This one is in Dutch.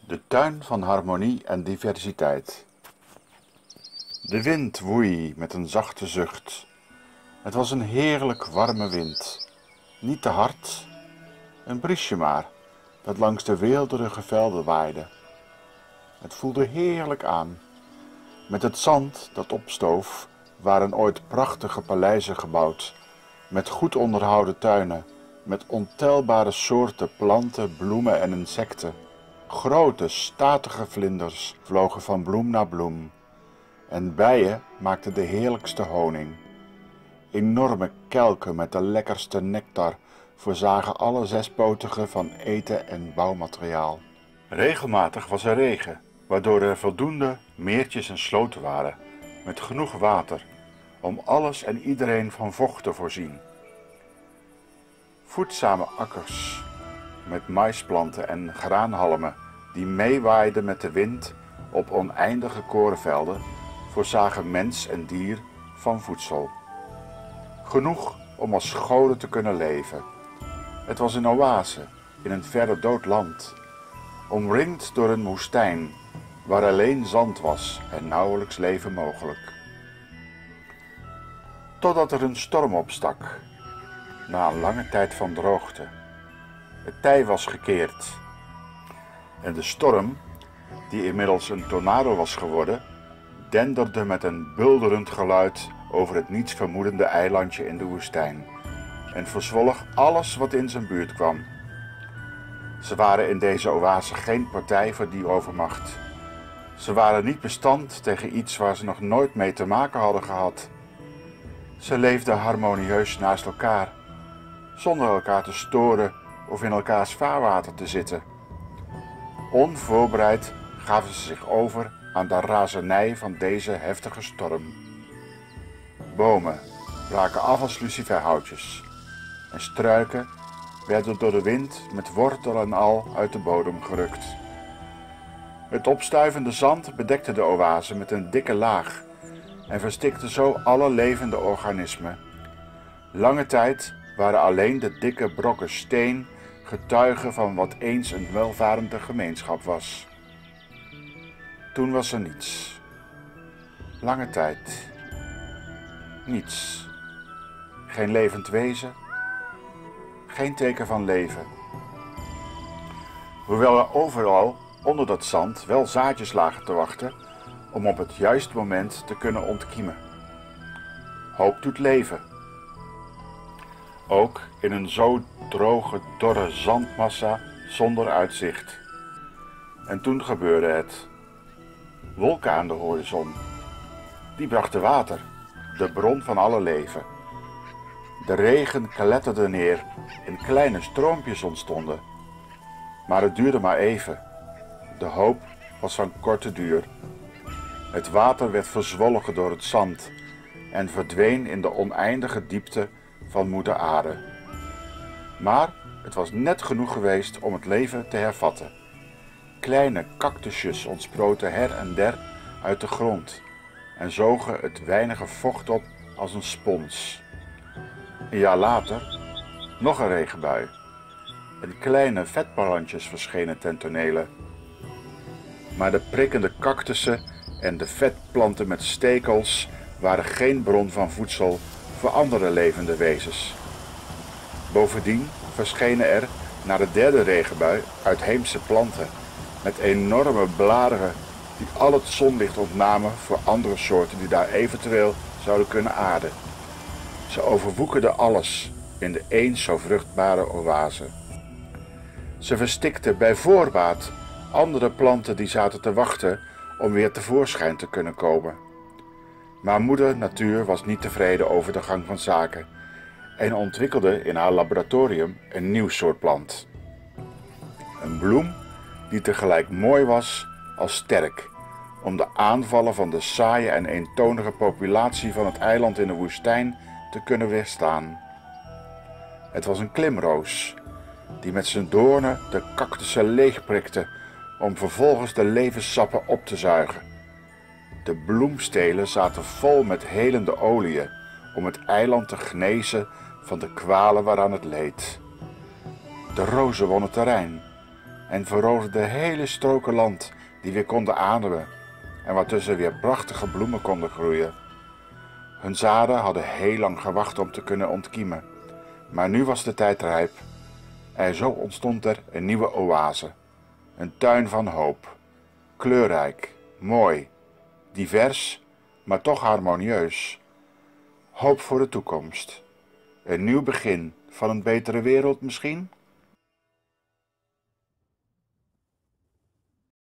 De tuin van harmonie en diversiteit. De wind woei met een zachte zucht. Het was een heerlijk warme wind. Niet te hard, een briesje maar, dat langs de weelderige velden waaide. Het voelde heerlijk aan. Met het zand dat opstoof waren ooit prachtige paleizen gebouwd, met goed onderhouden tuinen, met ontelbare soorten planten, bloemen en insecten. Grote, statige vlinders vlogen van bloem naar bloem en bijen maakten de heerlijkste honing. Enorme kelken met de lekkerste nectar voorzagen alle zespotigen van eten en bouwmateriaal. Regelmatig was er regen, waardoor er voldoende meertjes en sloten waren, met genoeg water om alles en iedereen van vocht te voorzien. Voedzame akkers met maisplanten en graanhalmen die meewaaiden met de wind op oneindige korenvelden voorzagen mens en dier van voedsel. Genoeg om als goden te kunnen leven. Het was een oase in een verre dood land, omringd door een woestijn waar alleen zand was en nauwelijks leven mogelijk. Totdat er een storm opstak, na een lange tijd van droogte. Het tij was gekeerd en de storm, die inmiddels een tornado was geworden, denderde met een bulderend geluid over het niets vermoedende eilandje in de woestijn en verzwolg alles wat in zijn buurt kwam. Ze waren in deze oase geen partij voor die overmacht. Ze waren niet bestand tegen iets waar ze nog nooit mee te maken hadden gehad. Ze leefden harmonieus naast elkaar, zonder elkaar te storen of in elkaars vaarwater te zitten. Onvoorbereid gaven ze zich over aan de razernij van deze heftige storm. Bomen braken af als luciferhoutjes en struiken werden door de wind met wortel en al uit de bodem gerukt. Het opstuivende zand bedekte de oase met een dikke laag en verstikte zo alle levende organismen. Lange tijd waren alleen de dikke brokken steen getuigen van wat eens een welvarende gemeenschap was. Toen was er niets. Lange tijd. Niets. Geen levend wezen. Geen teken van leven. Hoewel er overal onder dat zand wel zaadjes lagen te wachten om op het juiste moment te kunnen ontkiemen. Hoop doet leven. Ook in een zo droge, dorre zandmassa zonder uitzicht. En toen gebeurde het. Wolken aan de horizon. Die brachten water, de bron van alle leven. De regen kletterde neer en kleine stroompjes ontstonden. Maar het duurde maar even. De hoop was van korte duur. Het water werd verzwolgen door het zand en verdween in de oneindige diepte van moeder aarde. Maar het was net genoeg geweest om het leven te hervatten. Kleine cactusjes ontsproten her en der uit de grond en zogen het weinige vocht op als een spons. Een jaar later nog een regenbui en kleine vetballantjes verschenen ten tonele. Maar de prikkende cactussen en de vetplanten met stekels waren geen bron van voedsel voor andere levende wezens. Bovendien verschenen er na de derde regenbui uitheemse planten met enorme bladeren die al het zonlicht ontnamen voor andere soorten die daar eventueel zouden kunnen aarden. Ze overwoekerden alles in de eens zo vruchtbare oase. Ze verstikten bij voorbaat andere planten die zaten te wachten om weer tevoorschijn te kunnen komen. Maar moeder natuur was niet tevreden over de gang van zaken en ontwikkelde in haar laboratorium een nieuw soort plant. Een bloem die tegelijk mooi was als sterk, om de aanvallen van de saaie en eentonige populatie van het eiland in de woestijn te kunnen weerstaan. Het was een klimroos, die met zijn doornen de cactussen leegprikte om vervolgens de levenssappen op te zuigen. De bloemstelen zaten vol met helende oliën om het eiland te genezen van de kwalen waaraan het leed. De rozen wonnen terrein, en veroverden hele stroken land die weer konden ademen en waartussen weer prachtige bloemen konden groeien. Hun zaden hadden heel lang gewacht om te kunnen ontkiemen, maar nu was de tijd rijp. En zo ontstond er een nieuwe oase, een tuin van hoop, kleurrijk, mooi, divers, maar toch harmonieus. Hoop voor de toekomst. Een nieuw begin van een betere wereld misschien?